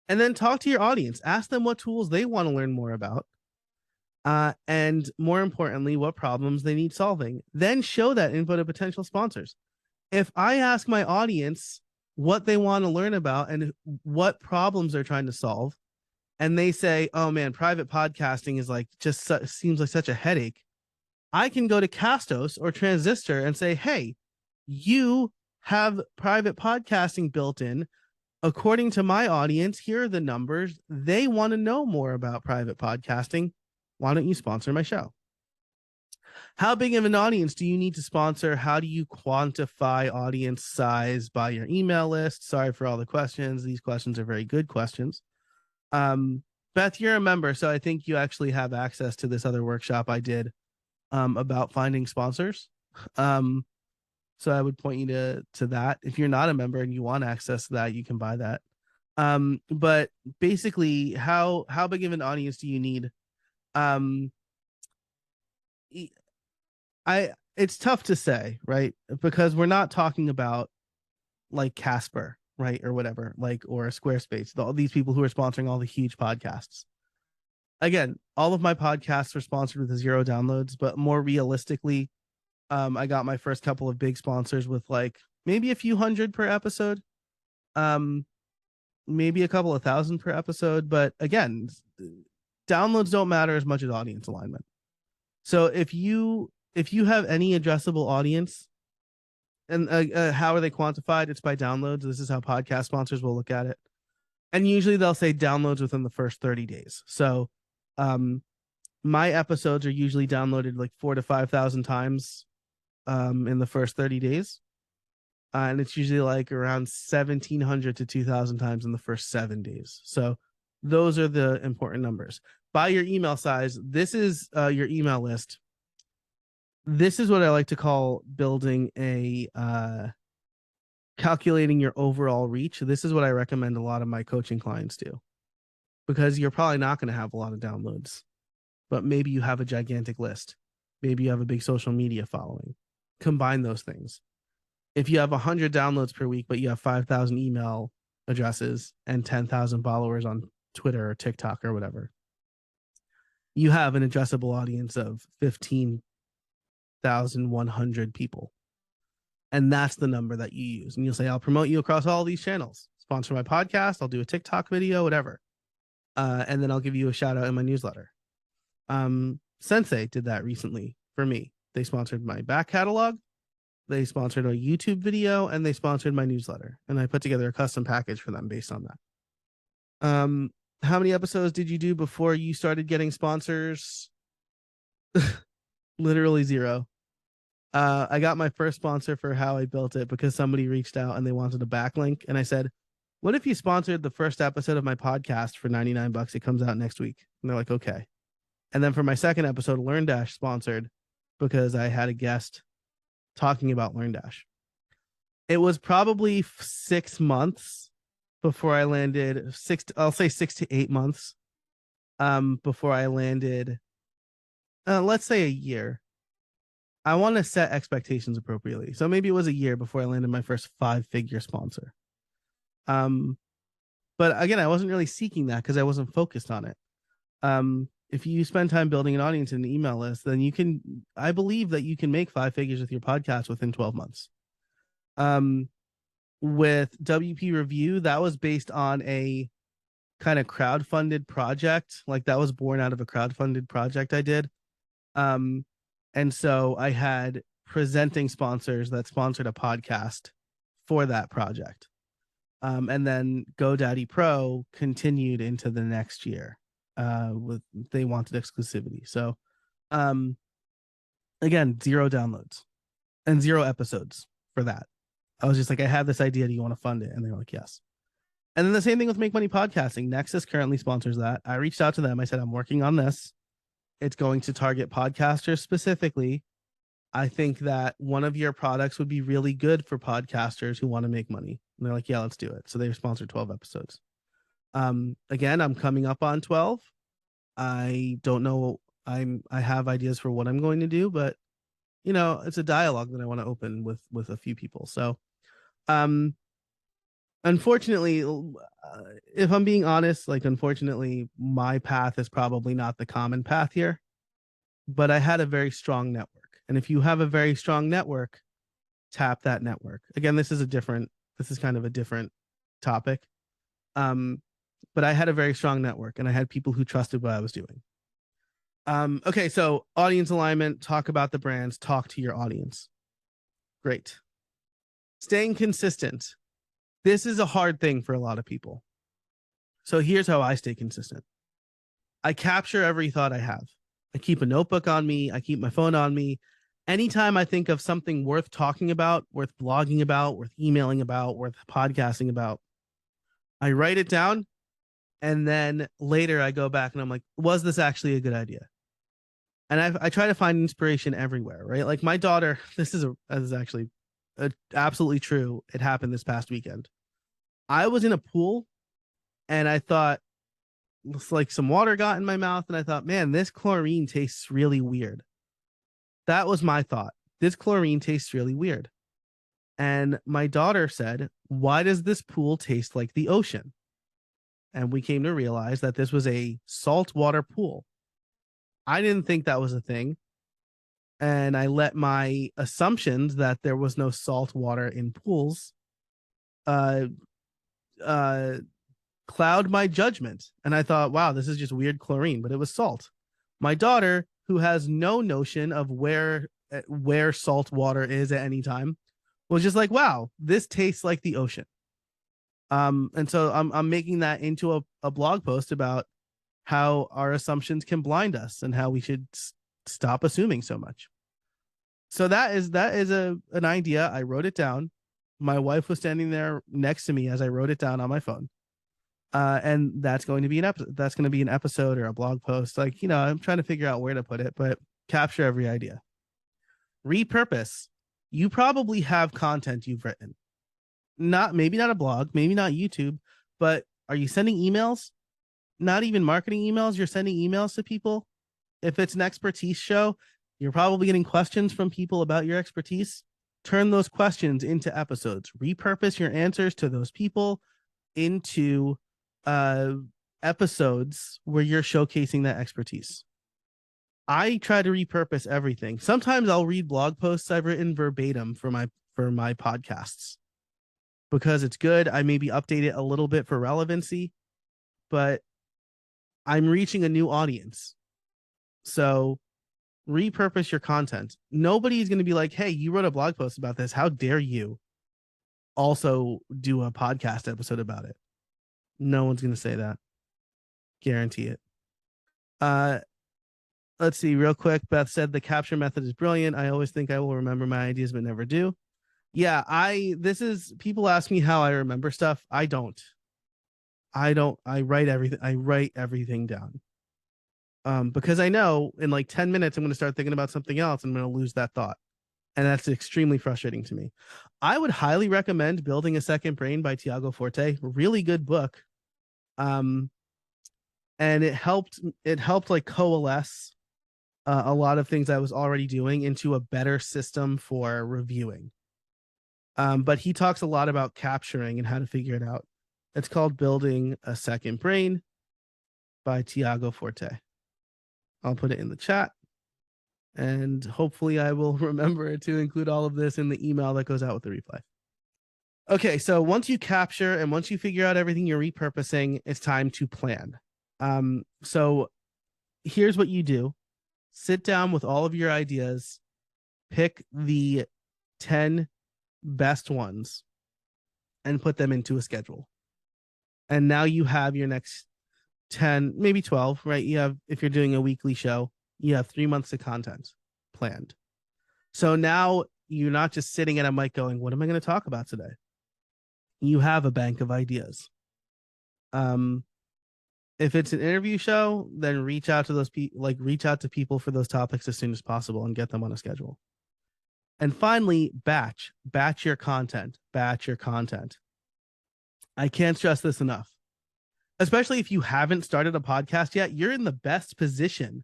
And then talk to your audience. Ask them what tools they want to learn more about. And more importantly, what problems they need solving. Then show that input to potential sponsors. If I ask my audience what they want to learn about and what problems they're trying to solve, and they say, oh man, private podcasting is like just seems like such a headache, I can go to Castos or Transistor and say, hey, you have private podcasting built in. According to my audience, here are the numbers. They want to know more about private podcasting. Why don't you sponsor my show? How big of an audience do you need to sponsor? How do you quantify audience size by your email list? Sorry for all the questions. These questions are very good questions. Beth, you're a member, so I think you actually have access to this other workshop I did about finding sponsors. So I would point you to that. If you're not a member and you want access to that, you can buy that. But basically, how big of an audience do you need? It's tough to say, right? Because we're not talking about like Casper, right, or whatever, like, or Squarespace. All these people who are sponsoring all the huge podcasts. Again, all of my podcasts are sponsored with 0 downloads, but more realistically, I got my first couple of big sponsors with like maybe a few hundred per episode, maybe a couple of thousand per episode. But again, downloads don't matter as much as audience alignment. So if you have any addressable audience, and how are they quantified? It's by downloads. This is how podcast sponsors will look at it. And usually they'll say downloads within the first 30 days. So my episodes are usually downloaded like 4,000 to 5,000 times in the first 30 days. And it's usually like around 1,700 to 2,000 times in the first 7 days. So those are the important numbers. By your email size, this is your email list. This is what I like to call building a calculating your overall reach. This is what I recommend a lot of my coaching clients do, because you're probably not going to have a lot of downloads, but maybe you have a gigantic list. Maybe you have a big social media following. Combine those things. If you have 100 downloads per week, but you have 5,000 email addresses and 10,000 followers on Twitter or TikTok or whatever, you have an addressable audience of 15,100 people. And that's the number that you use. And you'll say, I'll promote you across all these channels. Sponsor my podcast. I'll do a TikTok video, whatever. And then I'll give you a shout out in my newsletter. Sensei did that recently for me. They sponsored my back catalog. They sponsored a YouTube video, and they sponsored my newsletter. And I put together a custom package for them based on that. How many episodes did you do before you started getting sponsors? Literally 0. I got my first sponsor for how I built it because somebody reached out and they wanted a backlink. And I said, what if you sponsored the first episode of my podcast for $99? It comes out next week. And they're like, okay. And then for my second episode, LearnDash sponsored because I had a guest talking about LearnDash. It was probably 6 months before I landed, 6 to 8 months before I landed, let's say a year. I want to set expectations appropriately. So maybe it was a year before I landed my first 5-figure sponsor. But again, I wasn't really seeking that because I wasn't focused on it. If you spend time building an audience and an email list, then I believe that you can make 5 figures with your podcast within 12 months. With WP Review, that was based on a kind of crowdfunded project. Like that was born out of a crowdfunded project I did. And so I had presenting sponsors that sponsored a podcast for that project. And then GoDaddy Pro continued into the next year. They wanted exclusivity. So again, 0 downloads and 0 episodes for that. I was just like, I have this idea. Do you want to fund it? And they were like, yes. And then the same thing with Make Money Podcasting. Nexus currently sponsors that. I reached out to them. I said, I'm working on this. It's going to target podcasters specifically. I think that one of your products would be really good for podcasters who want to make money. And they're like, yeah, let's do it. So they've sponsored 12 episodes. Again, I'm coming up on 12. I don't know. I have ideas for what I'm going to do, but it's a dialogue that I want to open with a few people. So, unfortunately, if I'm being honest, unfortunately, my path is probably not the common path here, but I had a very strong network. And if you have a very strong network, tap that network. Again, this is kind of a different topic. But I had a very strong network and I had people who trusted what I was doing. Okay, so audience alignment, talk about the brands, talk to your audience. Great. Staying consistent. This is a hard thing for a lot of people. So here's how I stay consistent. I capture every thought I have. I keep a notebook on me. I keep my phone on me. Anytime I think of something worth talking about, worth blogging about, worth emailing about, worth podcasting about, I write it down. And then later I go back and I'm like, was this actually a good idea? And I try to find inspiration everywhere, right? Like my daughter, this is actually absolutely true. It happened this past weekend. I was in a pool and I thought, it's like some water got in my mouth and I thought, man, this chlorine tastes really weird. That was my thought. This chlorine tastes really weird. And my daughter said, why does this pool taste like the ocean? And we came to realize that this was a saltwater pool. I didn't think that was a thing. And I let my assumptions that there was no salt water in pools cloud my judgment. And I thought, wow, this is just weird chlorine, but it was salt. My daughter, who has no notion of where salt water is at any time, was just like, wow, this tastes like the ocean. And so I'm making that into a blog post about how our assumptions can blind us and how we should stop assuming so much. So that is an idea. I wrote it down. My wife was standing there next to me as I wrote it down on my phone. And that's going to be an episode. That's going to be an episode or a blog post. I'm trying to figure out where to put it, but capture every idea. Repurpose. You probably have content you've written. Maybe not a blog, maybe not YouTube, but are you sending emails? Not even marketing emails. You're sending emails to people. If it's an expertise show, you're probably getting questions from people about your expertise. Turn those questions into episodes. Repurpose your answers to those people into episodes where you're showcasing that expertise. I try to repurpose everything. Sometimes I'll read blog posts I've written verbatim for my podcasts because it's good. I maybe update it a little bit for relevancy, but I'm reaching a new audience. So repurpose your content. Nobody's going to be like, hey, you wrote a blog post about this. How dare you also do a podcast episode about it? No one's going to say that. Guarantee it. Let's see real quick. Beth said the capture method is brilliant. I always think I will remember my ideas, but never do. Yeah, people ask me how I remember stuff. I don't. I write everything. I write everything down. Because I know in like 10 minutes, I'm going to start thinking about something else. And I'm going to lose that thought. And that's extremely frustrating to me. I would highly recommend Building a Second Brain by Tiago Forte. Really good book. And it helped like coalesce a lot of things I was already doing into a better system for reviewing. But he talks a lot about capturing and how to figure it out. It's called Building a Second Brain by Tiago Forte. I'll put it in the chat. And hopefully I will remember to include all of this in the email that goes out with the replay. Okay, so once you capture and once you figure out everything you're repurposing, it's time to plan. So here's what you do. Sit down with all of your ideas, pick the 10 best ones and put them into a schedule. And now you have your next 10, maybe 12, right? You have, if you're doing a weekly show, you have 3 months of content planned. So now you're not just sitting at a mic going, what am I going to talk about today? You have a bank of ideas. If it's an interview show, then reach out to those people, reach out to people for those topics as soon as possible and get them on a schedule. And finally, batch your content. I can't stress this enough. Especially if you haven't started a podcast yet, you're in the best position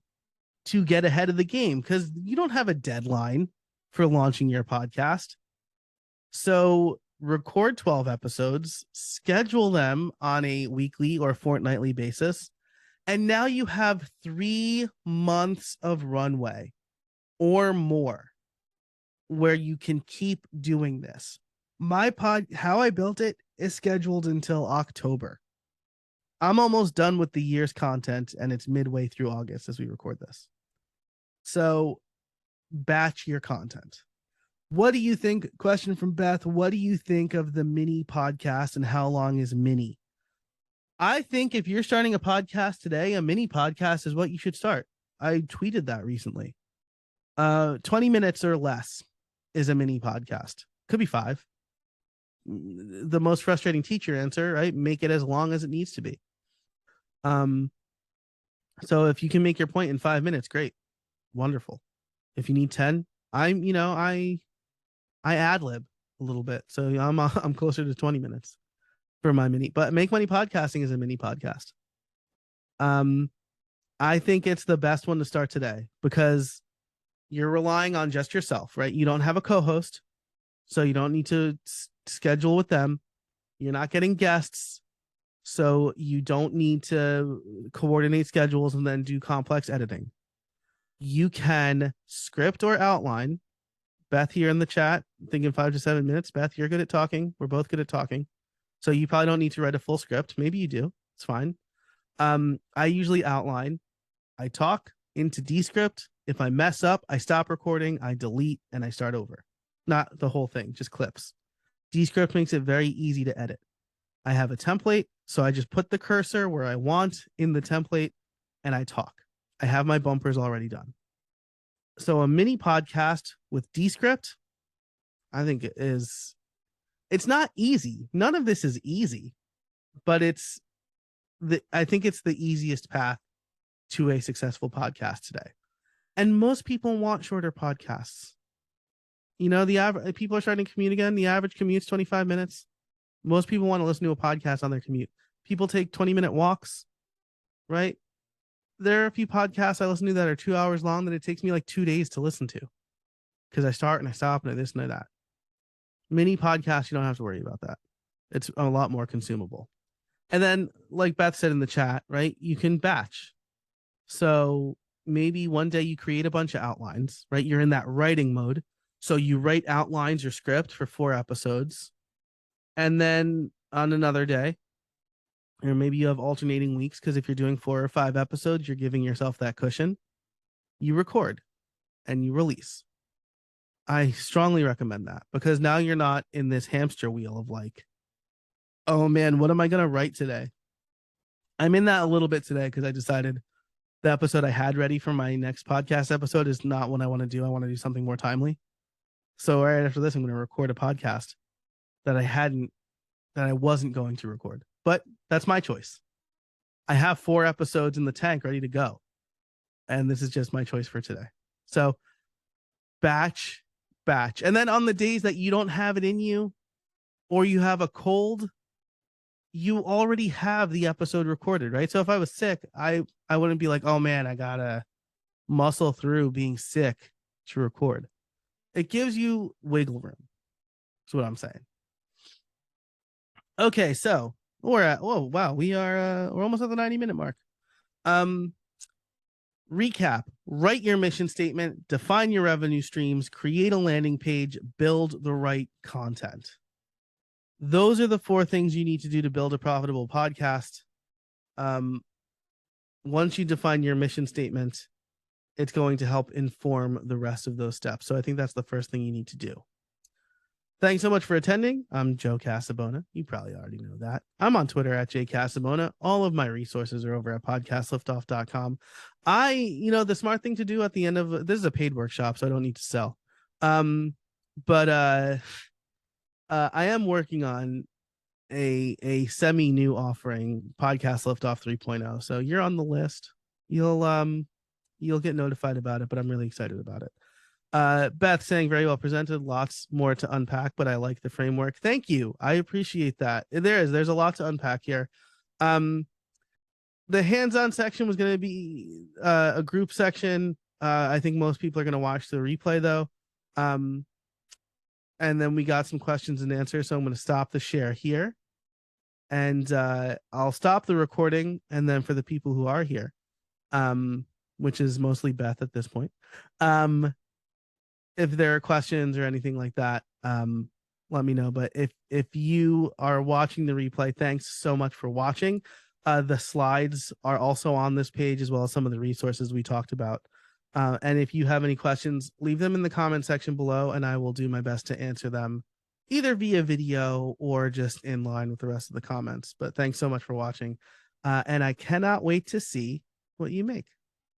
to get ahead of the game because you don't have a deadline for launching your podcast. So record 12 episodes, schedule them on a weekly or fortnightly basis, and now you have 3 months of runway or more where you can keep doing this. My how I built it is scheduled until October. I'm almost done with the year's content, and it's midway through August as we record this. So batch your content. What do you think? Question from Beth. What do you think of the mini podcast, and how long is mini? I think if you're starting a podcast today, a mini podcast is what you should start. I tweeted that recently. 20 minutes or less is a mini podcast. Could be 5. The most frustrating teacher answer, right? Make it as long as it needs to be. So if you can make your point in 5 minutes, great. Wonderful. If you need 10, I ad lib a little bit. So I'm closer to 20 minutes for my mini, but Make Money Podcasting is a mini podcast. I think it's the best one to start today because you're relying on just yourself, right? You don't have a co-host, so you don't need to schedule with them. You're not getting guests, so you don't need to coordinate schedules and then do complex editing. You can script or outline. Beth here in the chat, thinking 5 to 7 minutes. Beth, you're good at talking. We're both good at talking. So you probably don't need to write a full script. Maybe you do. It's fine. I usually outline. I talk into Descript. If I mess up, I stop recording, I delete, and I start over. Not the whole thing, just clips. Descript makes it very easy to edit. I have a template, so I just put the cursor where I want in the template, and I talk. I have my bumpers already done. So a mini podcast with Descript, I think it's not easy. None of this is easy, but I think it's the easiest path to a successful podcast today. And most people want shorter podcasts. The average people are starting to commute again. The average commute's 25 minutes. Most people want to listen to a podcast on their commute. People take 20-minute walks, right? There are a few podcasts I listen to that are 2 hours long that it takes me like 2 days to listen to because I start and I stop and I this and I that. Mini podcasts, you don't have to worry about that. It's a lot more consumable. And then, like Beth said in the chat, right, you can batch. So maybe one day you create a bunch of outlines, right? You're in that writing mode. So you write outlines or script for 4 episodes. And then on another day, or maybe you have alternating weeks, because if you're doing 4 or 5 episodes, you're giving yourself that cushion. You record and you release. I strongly recommend that because now you're not in this hamster wheel of like, oh man, what am I going to write today? I'm in that a little bit today because I decided the episode I had ready for my next podcast episode is not what I want to do. I want to do something more timely. So right after this, I'm going to record a podcast that I wasn't going to record, but that's my choice. I have 4 episodes in the tank ready to go. And this is just my choice for today. So batch. And then on the days that you don't have it in you or you have a cold, you already have the episode recorded, right? So if I was sick, I wouldn't be like, oh man, I gotta muscle through being sick to record. It gives you wiggle room. That's what I'm saying. Okay, so we're at, we're almost at the 90-minute mark. Recap, write your mission statement, define your revenue streams, create a landing page, build the right content. Those are the 4 things you need to do to build a profitable podcast. Once you define your mission statement it's going to help inform the rest of those steps. So I think that's the first thing you need to do. Thanks so much for attending. I'm Joe Casabona. You probably already know that. I'm on Twitter at jcasabona. All of my resources are over at podcastliftoff.com. The smart thing to do at the end of this is a paid workshop, so I don't need to sell. But I am working on a semi new offering, Podcast Liftoff 3.0. So you're on the list. You'll get notified about it, but I'm really excited about it. Beth saying very well presented, lots more to unpack, but I like the framework. Thank you. I appreciate that. There's a lot to unpack here. The hands-on section was going to be a group section. I think most people are going to watch the replay though. And then we got some questions and answers. So I'm going to stop the share here and I'll stop the recording. And then for the people who are here, which is mostly Beth at this point, if there are questions or anything like that, let me know. But if you are watching the replay, thanks so much for watching. The slides are also on this page, as well as some of the resources we talked about. And if you have any questions, leave them in the comment section below, and I will do my best to answer them either via video or just in line with the rest of the comments. But thanks so much for watching. And I cannot wait to see what you make.